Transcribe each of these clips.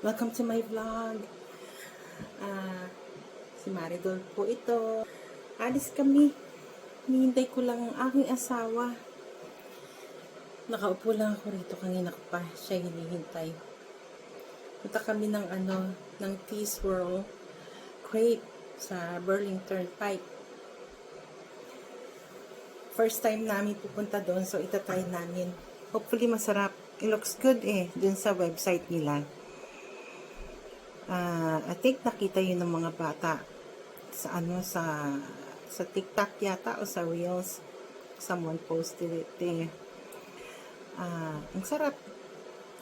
Welcome to my vlog. Si Maridol po ito. Alis kami. Hinihintay ko lang ang aking asawa. Nakaupo lang ako rito. Kanina ko pa siya hinihintay. Punta kami ng Tea Swirl Crepe sa Burlington Pike. First time namin pupunta doon, so itatry namin. Hopefully masarap. It looks good dun sa website nila. I think nakita yun ng mga bata sa TikTok yata o sa Reels. Someone posted it there. Ang sarap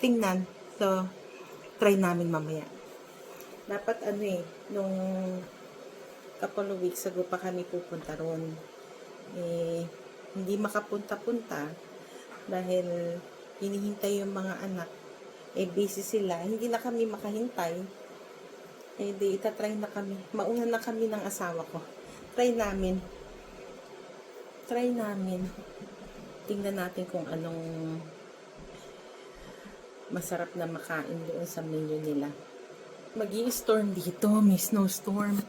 tingnan. So, try namin mamaya. Dapat nung couple of weeks ago pa kami pupunta ron. Hindi makapunta-punta dahil hinihintay yung mga anak. Busy sila. Hindi na kami makahintay. Di itatry na kami. Mauna na kami ng asawa ko. Try namin. Tingnan natin kung anong masarap na makain doon sa menu nila. Mag-i-storm dito. May snowstorm.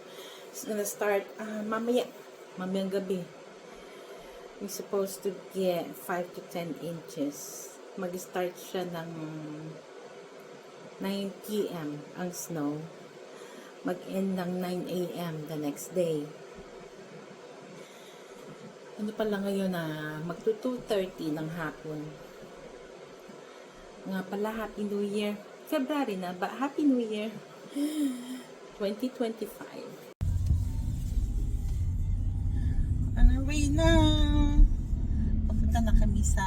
It's gonna start mamayang gabi. We're supposed to get 5 to 10 inches. Mag-start siya ng 9 p.m. ang snow. Mag-end ng 9 a.m. the next day. Ano pala ngayon magto 2:30 ng hapon. Nga pala, Happy New Year. February na ba? Happy New Year 2025. On our way na. Papunta na kami sa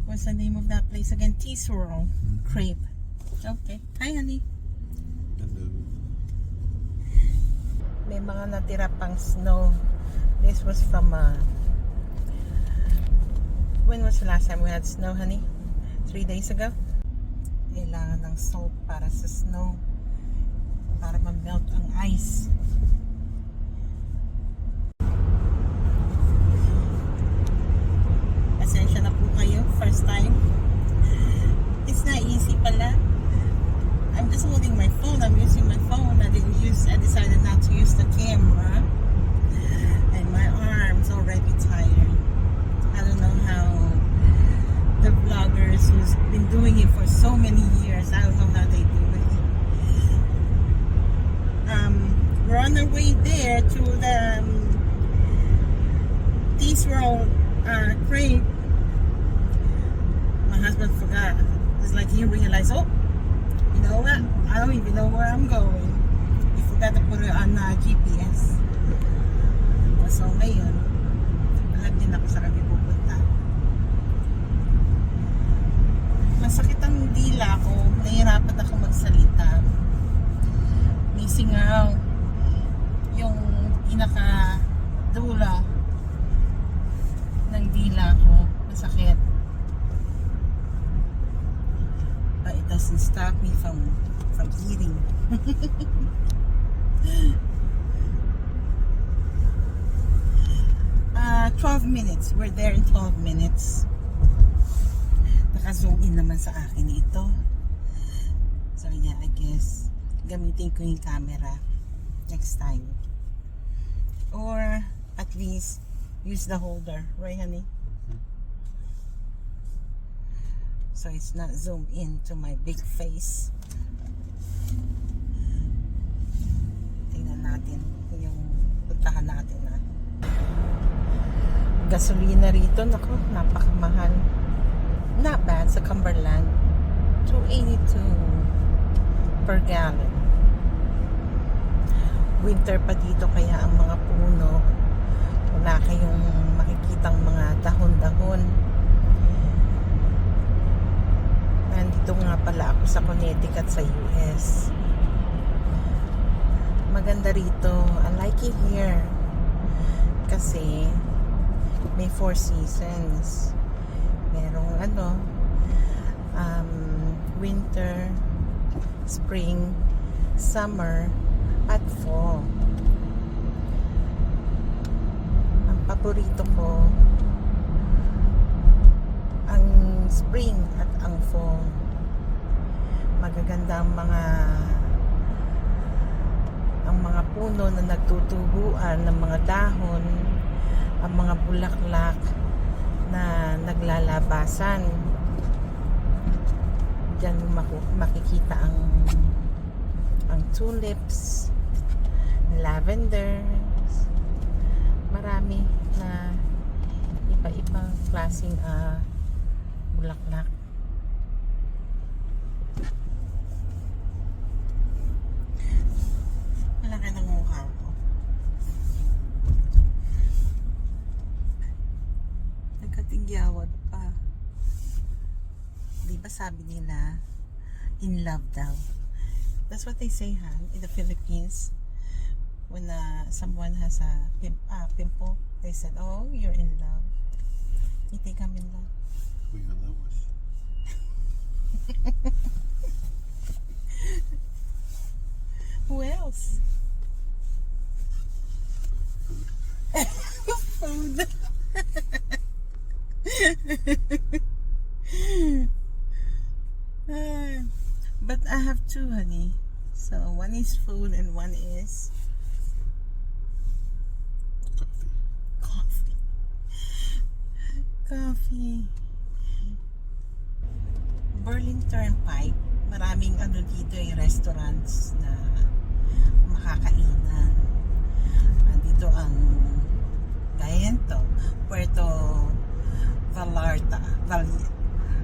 what's the name of that place again? Tea Swirl Crepe. Okay. Hi, honey. Hello. May mga natira pang snow. This was from when was the last time we had snow, honey? 3 days ago? Kailangan ng salt para sa snow. Para ma-melt ang ice. Pasensya na po kayo. First time. It's not easy pala. I'm just holding my phone. I'm using my phone. I decided not to use the camera. And my arm's already tired. I don't know how the vloggers who's been doing it for so many years, I don't know how they do it. We're on our way there to the Tea Swirl Crepe. My husband forgot. It's like he realized, you know what? I don't even know where I'm going. You forgot to put it on GPS. So ngayon, alam din ako sa kami pupunta. Masakit ang dila ko. Nahihirapan ako magsalita. May singaw. Yung pinaka-dula ng dila ko. Masakit. But it doesn't stop me from eating. 12 minutes. We're there in 12 minutes. Naka-zoom in naman sa akin ito. So yeah, I guess gamitin ko yung camera next time. Or at least use the holder. Right, honey? So it's not zoomed in to my big face. Tingnan natin yung puntahan natin gasolina rito, naku, napakamahal. Not bad sa Cumberland. $2.82 per gallon. Winter pa dito kaya ang mga puno wala kayong makikitang mga dahon-dahon. Nandito nga pala ako sa Connecticut sa US. Maganda rito. I like it here. Kasi may 4 seasons. Merong winter, spring, summer, at fall. Ang paborito ko ang spring at ang fall. magaganda ang mga puno na nagtutubuan ng mga dahon, ang mga bulaklak na naglalabasan. Diyan makikita ang tulips, lavenders, marami na iba-ibang klaseng bulaklak. Malaki ng mukha ko. Nagkatingyawad pa. Di ba sabi nila, in love daw? That's what they say, in the Philippines. When someone has a pimple, they said, oh, you're in love. You think I'm in love? Who you in love with? Who else? Food. But I have two, honey. So one is food and one is Coffee. Coffee. Berlin Turnpike. Maraming dito yung restaurants na makakainan. Andito ang Gayento, Puerto Vallarta.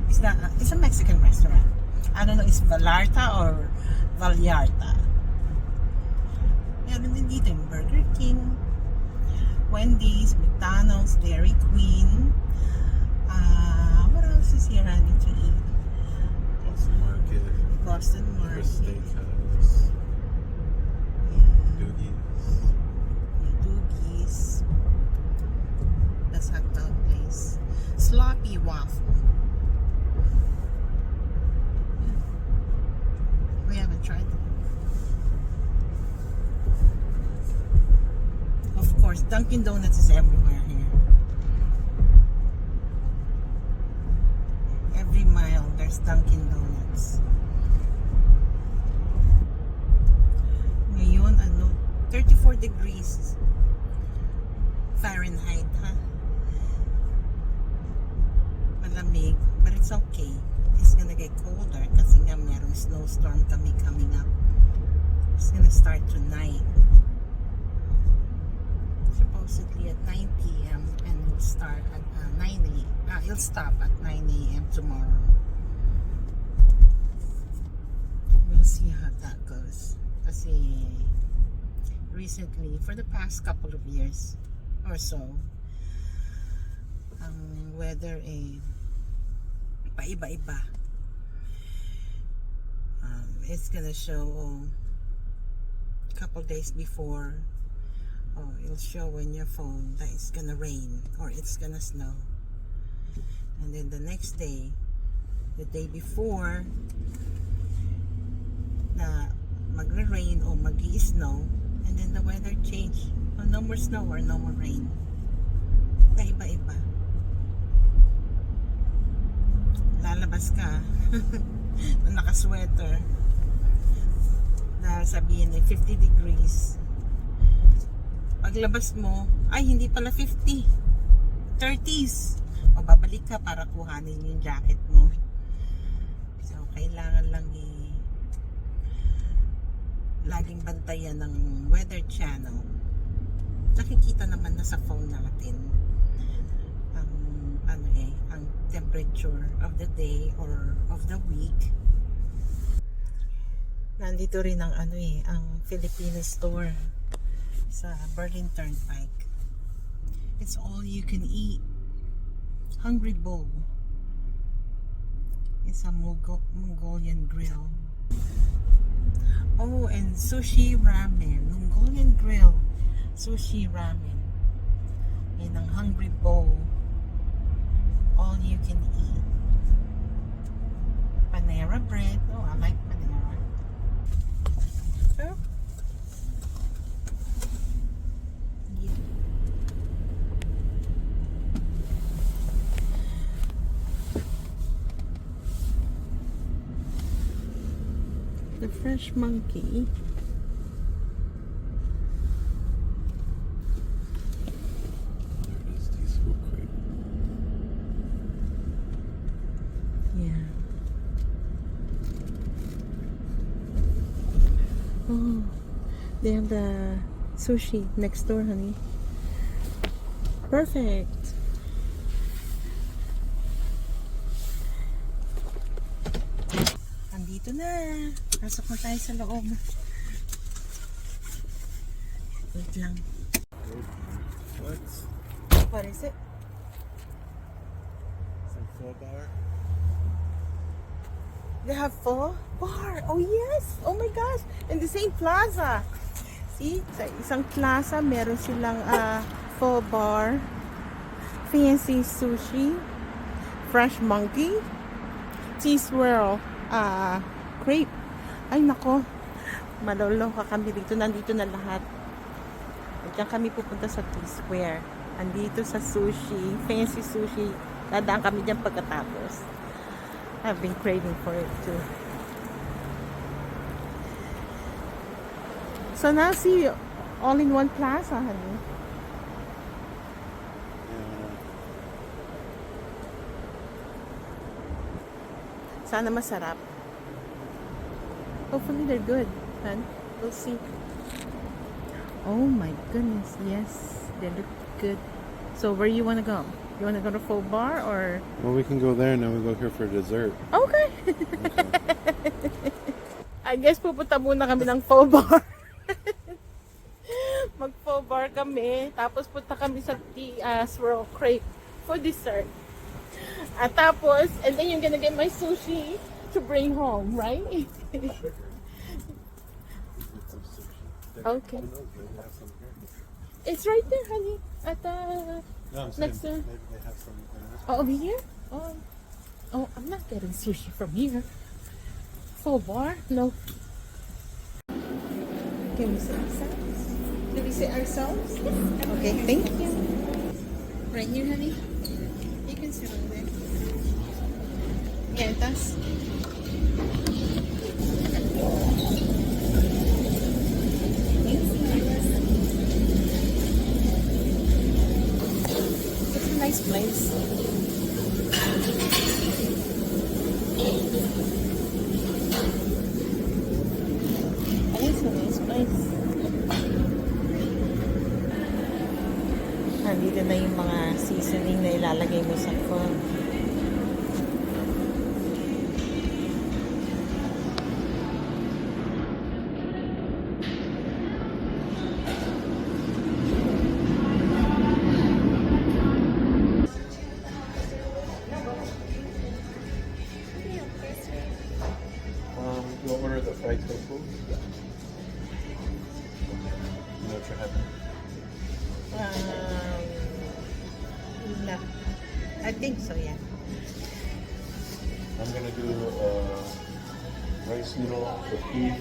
It's a Mexican restaurant. I don't know, it's Vallarta or Vallarta. Meron din dito yung Burger King, Wendy's, McDonald's, Dairy Queen. What else is here I need to eat? Boston Market. Boston Market. Steakhouse. Doogies. Doogies. That's hot dog place. Sloppy Waffle. We haven't tried it. Of course, Dunkin' Donuts is everywhere here. Every mile, there's Dunkin' Donuts. Ngayon, 34 degrees Fahrenheit, Malamig, but it's okay. It's gonna get colder kasi nga merong snowstorm coming up. It's gonna start tonight. Supposedly at 9 p.m. and will start at 9 a.m. It'll stop at 9 a.m. tomorrow. We'll see how that goes. Kasi recently, for the past couple of years or so, ang weather paiba-iba. It's gonna show a couple days before, it'll show on your phone that it's gonna rain or it's gonna snow, and then the next day, the day before, na magre-rain o mag-i-snow, and then the weather change. No more snow or no more rain. Paiba-iba. Lalabas ka na naka-sweater, na sabihin 50 degrees. Paglabas mo, ay hindi pala 50, 30s. O babalik ka para kuhanin yung jacket mo. So kailangan lang laging bantayan ng Weather Channel. Nakikita naman na sa phone natin ang temperature of the day or of the week. Nandito rin ang ang Filipino store sa Berlin Turnpike. It's all you can eat. Hungry Bowl. It's a Mongolian grill. Oh, and sushi ramen. Mongolian grill. Sushi ramen. And ang Hungry Bowl. All you can eat. Panera bread. Oh, I like Panera. Oh. Yeah. Fresh Monkey. There it is, teaspoon crate. Yeah. Oh, they have the sushi next door, honey. Perfect. Andito na. Pasok na tayo sa loob. Wait lang. What? What is it? Some full bar? They have pho bar. Oh yes. Oh my gosh. In the same plaza. See? Sa isang plaza, meron silang pho bar, fancy sushi, fresh monkey, cheese swirl, crepe. Ay nako. Maloloka kami dito. Nandito na lahat. Diyan kami pupunta sa T-Square. Andito sa sushi, fancy sushi. Dadaan kami diyan pagkatapos. I've been craving for it too. So now see, all in one plaza, honey. Sana masarap. Hopefully they're good, hon. We'll see. Oh my goodness, yes, they look good. So where you wanna go? You wanna go to Pho Bar or? Well, we can go there and then we go here for dessert. Okay. I guess pupunta muna kami ng Pho Bar. Mag-Pho Bar kami, tapos punta kami sa swirl crepe for dessert. At tapos, and then you're gonna get my sushi to bring home, right? Okay. It's right there, honey. At No, I'm next saying to- maybe they have some. over here? Oh, I'm not getting sushi from here. Pho Bar? No. Can we sit ourselves? Do we sit ourselves? Yes. Okay, thank you. Right here, honey? You can sit over there. Get us. It's a nice place. It's a nice place. Nandito na yung mga seasoning na ilalagay mo sa pho. We'll order the fried tofu. You know what you're having? No. I think so, yeah. I'm gonna do rice noodle with beef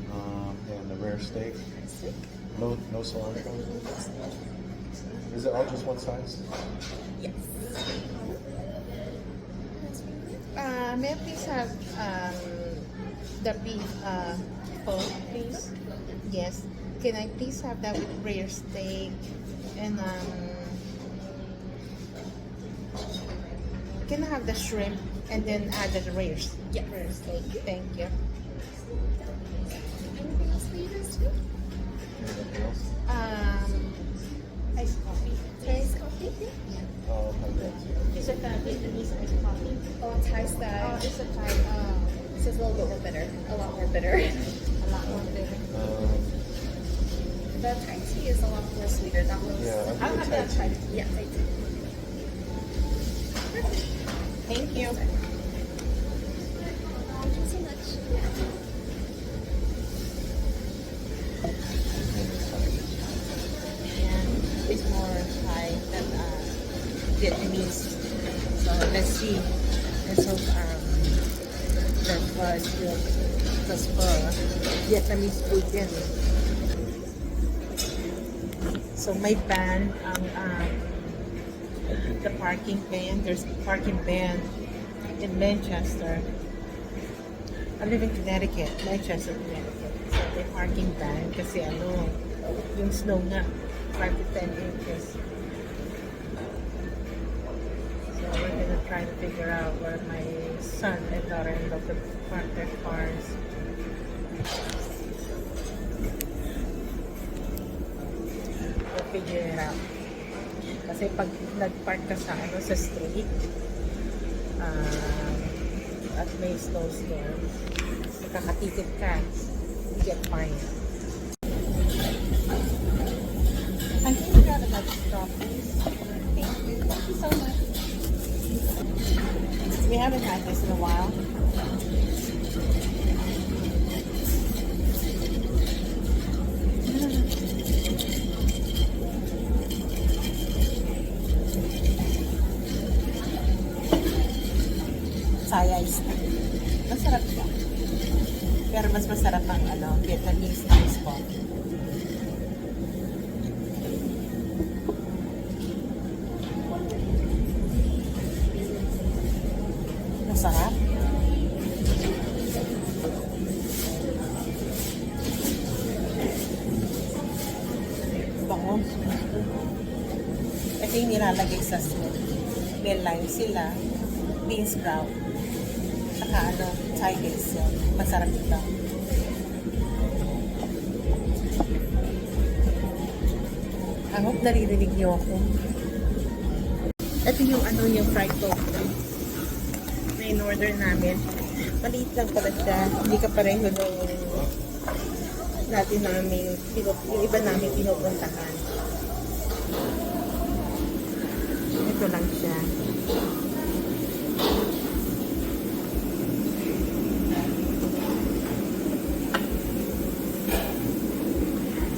and a rare steak. No cilantro. Is it all just one size? Yes. May I please have the beef pho, please? Yes. Can I please have that with rare steak and can I have the shrimp and then add the rare steak? Thank you. Anything else for you guys too? Anything else? Iced coffee. Iced coffee? I'll have that too. Is it Vietnamese iced coffee? Oh, Thai style. It's a Thai. This is a little bit more bitter. A lot more bitter. A lot more bitter. The Thai tea is a lot more sweeter. That one's... Yeah, I'll have that Thai tea. Yeah, Thai tea. Thank you. Thank you so much. Yeah, it's more Thai than Vietnamese. So let's see. Let's hope the pho is good. Because for Vietnamese food yan. So may ban the parking ban. There's a parking ban in Manchester. I live in Connecticut, Manchester, Connecticut. So may parking ban kasi yung snow nga, 5 to 10 inches. So we're gonna try to figure out where my son and daughter-in-law could park their cars. We'll figure it out. Kasi pag nag-park ka sa street, at may snowstorm, nakakatitit ka, you get fined. I think we got about stop this. Thank you. Thank you so much. We haven't had this in a while. Saya is masarap siya. Pero mas masarap ang Vietnamese ice coffee. Masarap. Bango. Ito yung nilalagay sa soup. May lime sila, bean sprout, saka Thai basil. Masarap ito. I hope naririnig niyo ako. Ito yung yung fried tofu. Na in-order namin. Maliit lang pala siya. Hindi ka pareho nung yung iba namin pinupuntahan. Ito lang siya.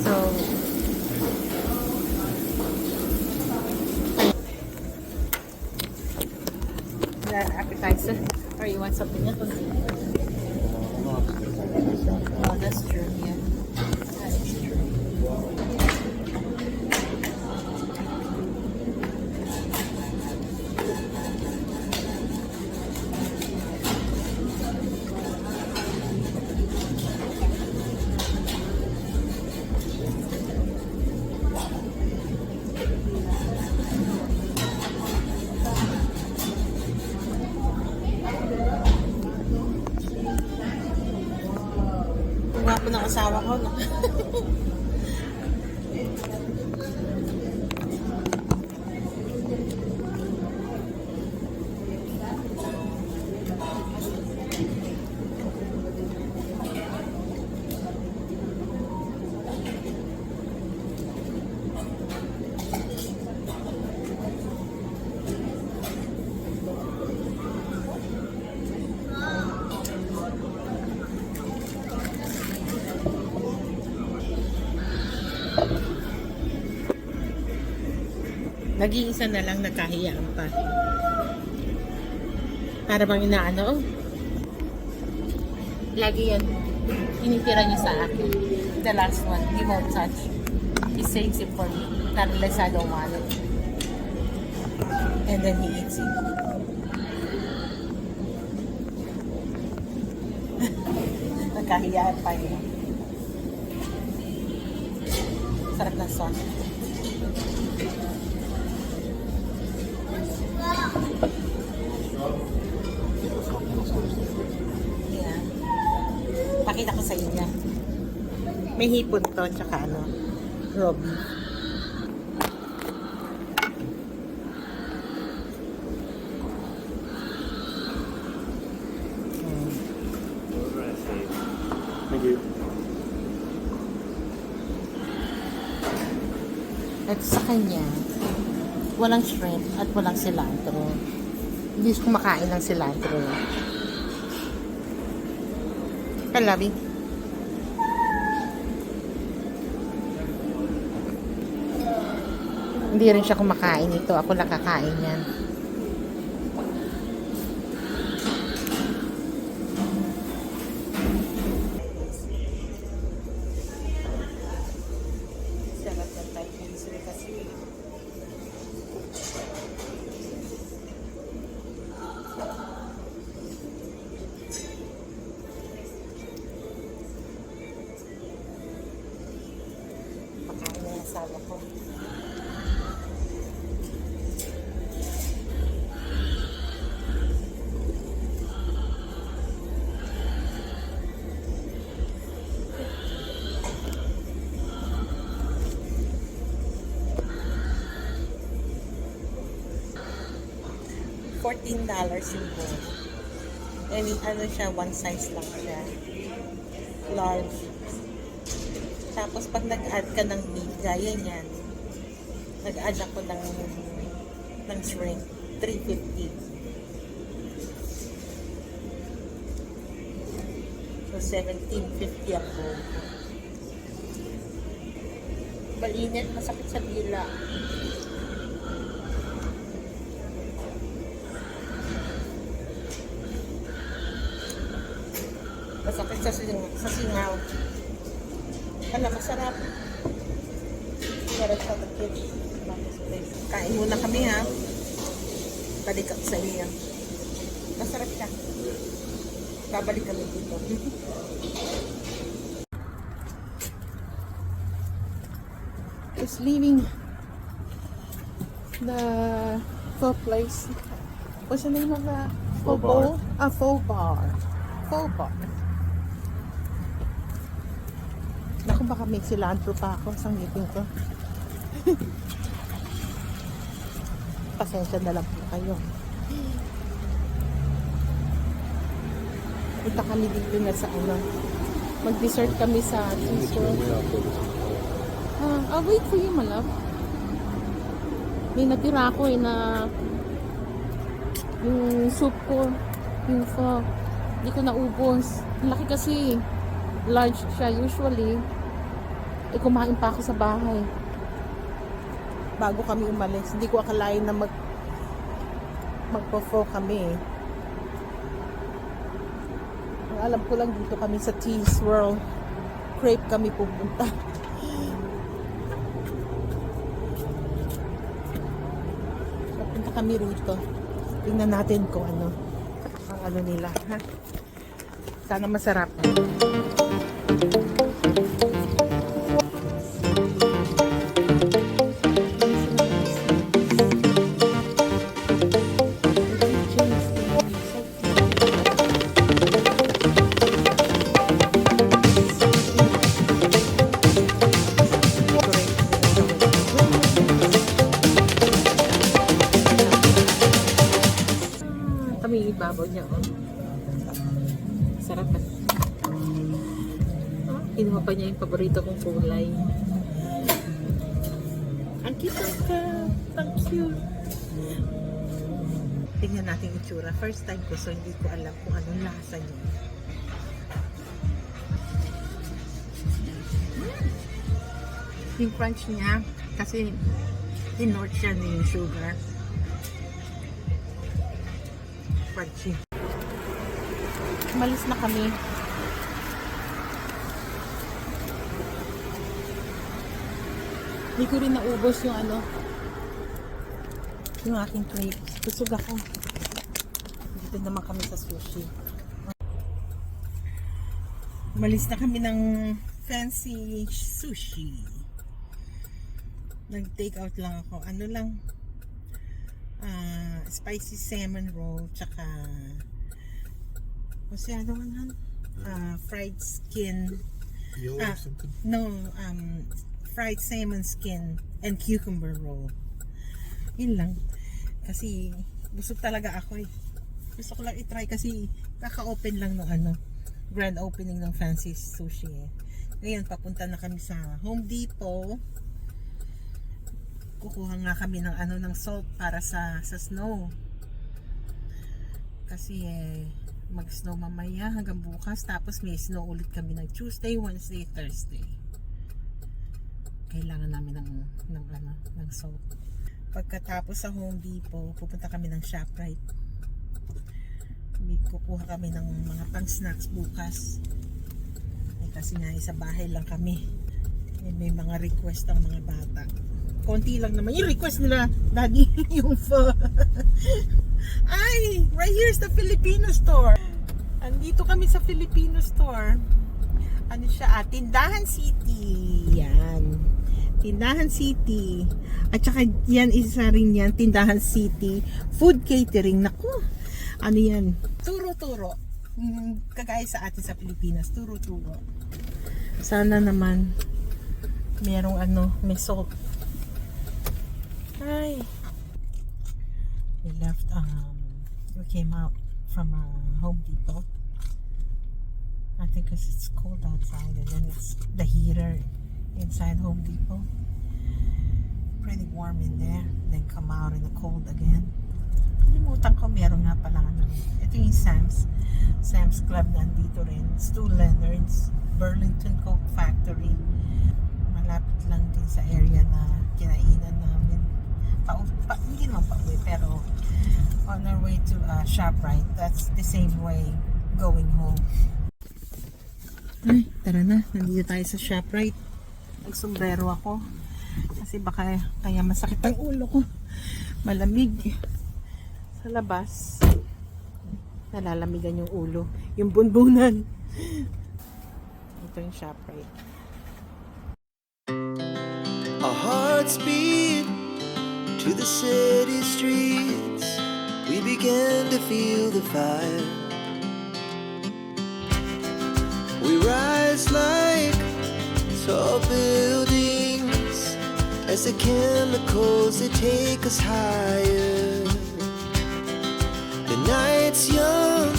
So, the appetizer, or you want something else? Oh, that's true, yeah. That is true. Gwapo ng asawa ko, no? Nag-iisa na lang, nagkahiyaan pa. Para bang inaano, lagi yan, tinitira niya sa akin. The last one, he won't touch. He saves it for me, not unless I don't want it. And then he eats it. Nagkahiyaan pa yun. Sarap ng sauce. Yeah. Pakita ko sa inyo. May hipon to, tsaka Robbie. Thank you. At sa kanya, walang shrimp at walang cilantro. Hindi siya kumakain ng cilantro. I love it. Hindi rin siya kumakain ito. Ako lang kakain yan. Sarap ng Thai basil kasi. $14 yung bowl. And ano siya, one size lang siya. Large. Tapos pag nag-add ka ng meat, gaya niyan, nag-add ako ng shrimp, $3.50. So, $17.50 ang bowl. Balinit, masakit sa dila. Masakit sa singaw. Alam, masarap. Sarap sa takip. Kain muna kami ha. Balik ako sa iyo. Masarap siya. Babalik kami dito. Just leaving the pho place. What's the name of that? Pho bar. Pho bar. Pho bar. Naku, baka may cilantro pa ako sa ngipin ko. Pasensya na lang po kayo. Punta kami dito na sa ano. Mag-dessert kami sa cheese roll. I'll wait for you, my love. May natira ako na yung soup ko, yung pho. Hindi ko naubos. Laki kasi. Large siya usually. Kumain pa ako sa bahay. Bago kami umalis. Hindi ko akalain na magpo-pho kami. Ang alam ko lang dito kami sa Tea Swirl. Crepe kami pupunta. Punta kami rito. Tingnan natin kung ano ang ano nila, ha? Sana masarap. Kami yung ibabaw niya, oh. Sarap ba? Oh, kinuha pa niya yung paborito kong kulay. Ang cute ka. Ang cute. Tingnan natin yung itsura. First time ko, so hindi ko alam kung anong lasa niya. Yung crunch niya, kasi tinort siya na yung sugar. Crunchy. Malis na kami. Hindi ko rin naubos yung ano, yung aking crepes. Busog ako. Dito naman kami sa sushi. Malis na kami ng fancy sushi. Nag-take out lang ako. Ano lang, spicy salmon roll, tsaka what's the other one? Fried skin. No, fried salmon skin and cucumber roll. Yun lang. Kasi busog talaga ako eh. Gusto ko lang i-try kasi kaka-open lang ng ano, grand opening ng fancy sushi eh. Ngayon papunta na kami sa Home Depot. Kukuha nga kami ng ano, ng salt para sa snow. Kasi mag-snow mamaya hanggang bukas, tapos may snow ulit kami ng Tuesday, Wednesday, Thursday. Kailangan namin ng salt. Pagkatapos sa Home Depot, pupunta kami ng ShopRite. Kukuha kami ng mga pang-snacks bukas. Kasi nga sa bahay lang kami. May mga request ang mga bata. Konti lang naman yung request nila, Daddy, yung pho. Ay, right here's the Filipino store. Andito kami sa Filipino store. Ano siya? Tindahan City. Yan. Tindahan City. At saka yan, isa rin yan, Tindahan City Food Catering. Naku, ano yan? Turo-turo. Kagaya sa atin sa Pilipinas, turo-turo. Sana naman merong may salt. Ay. We left We came out from Home Depot. I think 'cause it's cold outside, and then it's the heater inside Home Depot. Pretty warm in there. Then come out in the cold again. Kalimutan ko, meron nga pala ano. Ito yung Sam's Club nandito rin. Stu Leonard's, Burlington Coat Factory. Malapit lang din sa area na kinainan namin. Hindi naman pauwi, pero on our way to ShopRite. That's the same way going home. Ay, tara na. Nandito tayo sa ShopRite. Nagsombrero ako. Kasi baka kaya masakit ang ulo ko. Malamig. Sa labas, nalalamigan yung ulo. Yung bunbunan. Ito yung ShopRite. Our hearts beat to the city streets. We began to feel the fire. We rise like tall buildings as the chemicals they take us higher. The night's young,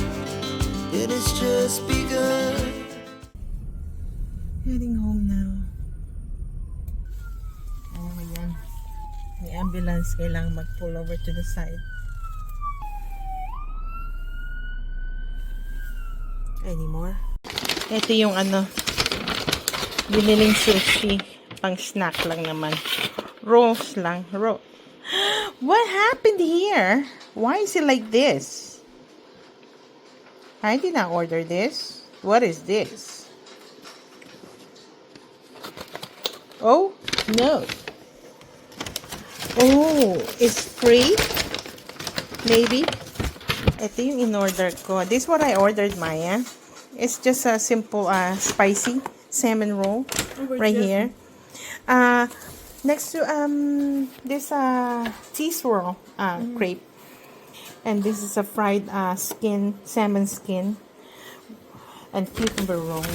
it has just begun. Heading home now. Oh, ayan. May ambulance, kailangan mag-pull over to the side. Anymore? Ito yung biniling sushi. Pang snack lang naman. Rolls lang. What happened here? Why is it like this? I did not order this. What is this? Oh, no. Oh, it's free? Maybe? Ito yung in-order ko. This is what I ordered, Maya. It's just a simple spicy salmon roll right here. Next to this cheese roll crepe. And this is a fried salmon skin and cucumber roll.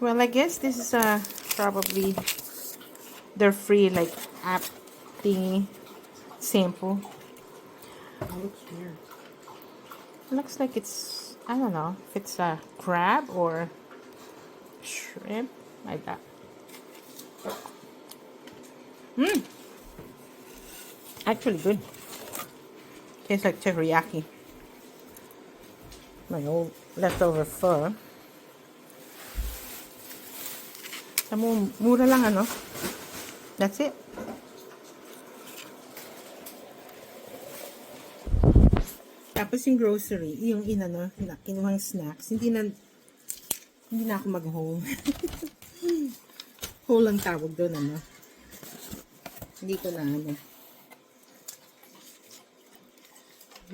Well, I guess this is probably their free like app thingy sample. It looks weird. Looks like it's, I don't know if it's a crab or shrimp, like that. Actually good. Tastes like teriyaki. My old leftover pho. Mura lang That's it. Tapos yung grocery, yung kinuhang snacks, hindi na ako mag-haul. Haul ang tawag doon, Hindi ko na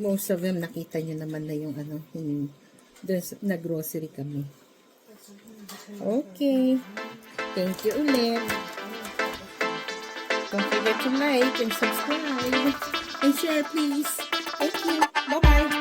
most of them nakita nyo naman na yung yung nag-grocery kami. Okay. Thank you ulit. Don't forget to like and subscribe and share, please. Thank you. Bye-bye.